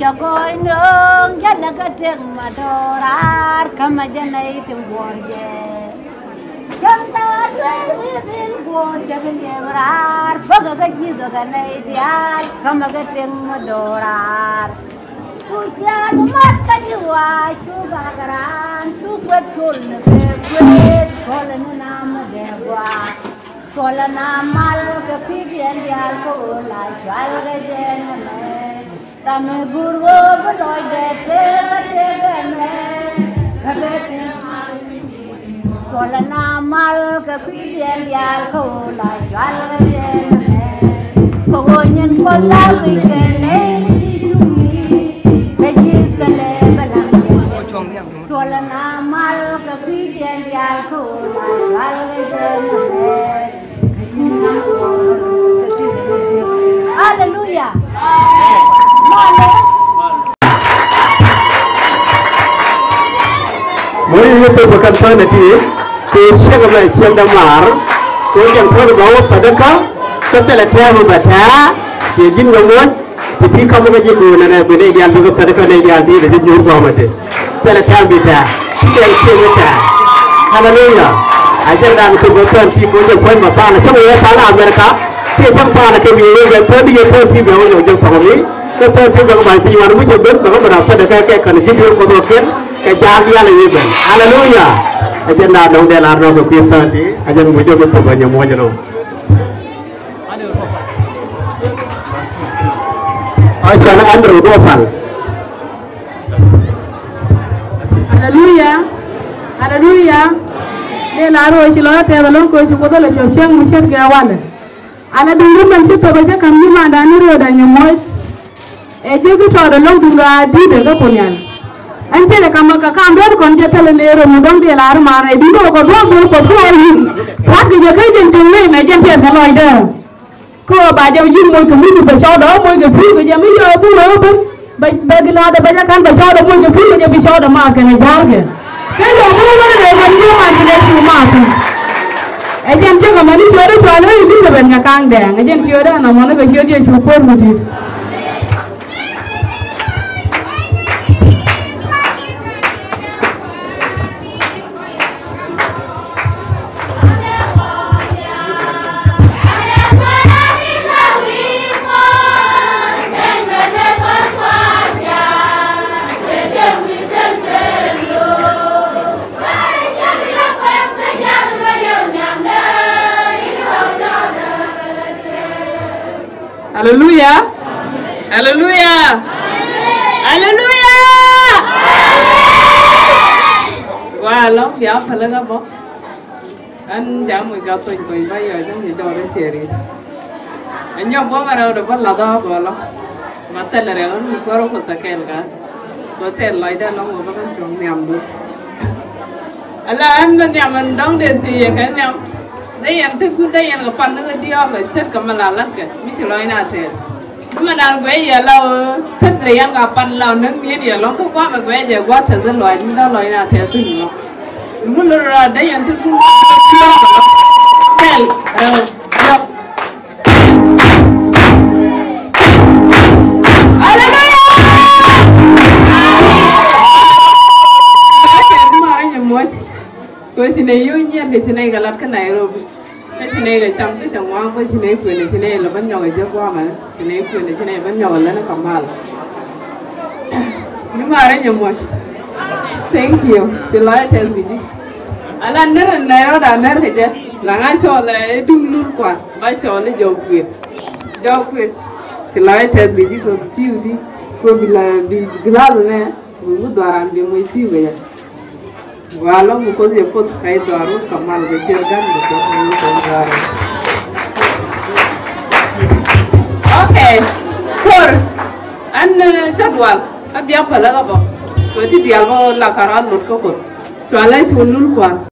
cho coi nương rất là cái trường mà đồ ra không mà dân này trường buồn về chúng ta lấy tiền buồn cho bên nhà ra có cái gì đó cái này thì không mà cái trường mà đồ ra chú cha nó mất cái gì à chú bà cái ran chú quét thôn quét thôn nó nam để qua thôn nam mal cái phi tiền dia cô lại chal cái gì này Tame burgo baloy dete me kabete kola na mal ka pidien ya ko la jwal me ko nyen kola wikene be jis kale balam kola na mal ka pidien ya ko la jwal me Hallelujah. Mới tôi bukan pernah nanti, saya kembali siang damar, tôi yang pernah bawa sedekah, setelah dia membaca, dia jin ngomong, jadi kamu kerja guna na, benda yang juga sedekah ni yang di dalam jurus bawa mati, setelah dia baca, dia itu baca, Hallelujah. Ajar dah itu betul, si kau pun baca, macam mana sana Amerika, si sampai nak kembali, yang pun dia pun si bawa yang pahami, setelah dia bawa mati, mana macam ber, bawa berapa sedekah kerana jujur kau mungkin. Kejagia lagi ben, Hallelujah. Ajar nak dong dia larang untuk kita ni, ajar mujur betul banyak muat je dong. Ajar nak Andrew dua pal. Hallelujah, Hallelujah. Ni laru istilah tiada long kau cukup dah lepas jam musik gawal. Ala dulu mesti terbaca kami mana ni roda nyamoi. Jadi kita ada long dulu adi dekat punyan. Anche le kama ka kamber kon je tele ne ro mudong de lar mare di ko do ko ni pat je kai den tin ne me jen te loi de ko ba je yin mo ko mi be cho do mo ke pu ke je mi yo bu ro bu ba de la de ba kan ba cho do mo ke pu ke je bi cho do ma ke ne ja ke yo bu ro de ma ni ma ni le chu ma tu e jen je ko ma ni cho do ni be ben ka kang de e jen cho da na mo ne be cho de chu ko mu ti Hallelujah. Hallelujah. Hallelujah. Wow, lắm phía phải lên không? Anh chẳng mùi gặp tôi bây giờ chẳng thể cho nó xỉa đi. Anh nhóc bố mà đâu được bắt lọt đó bỏ lắm. Mà tên là anh mình có một tất cả cả. Có tên lại đó nó một cái chuyện nhầm luôn. Anh bên nhà mình đóng để gì cái nhầm. Đây anh thích cứ đây anh gặp phần nó đi ở phải chết cầm mà làm lắm kìa, biết chịu nói nào thế. Mà đang quay giờ lâu thích là anh gặp phần lâu nước biết giờ nó có quá mà quay giờ quá trời dân loại nó loại nào thế tôi nó. Muốn rồi đây anh thích cứ đi ở phải Cô xin này yêu nhiên thì xin này gặp cái này rồi, cái xin này là trong cái chồng ngoan, cái xin này quyền này xin này là vẫn nhỏ người chưa qua mà, xin này quyền này xin này vẫn nhỏ lên nó còn mal. Nhưng mà đấy nhiều mọi, thank you, thì nói cho mình đi. Anh nói này nó đã nói thế chứ, là ngay chỗ là đun luôn quả, ngay chỗ là giàu quyền, thì nói cho mình đi cô phiêu đi, cô bị là bị gila rồi nè, mình đoán rằng bị mới phiêu vậy. Walau mukul dia pun kait baru kamal kecil kan betul betul. Okay, sir, an jadwal, abi apa lagi apa? Berarti dia mau lakaran lut kokos. Soalnya sunul kuan.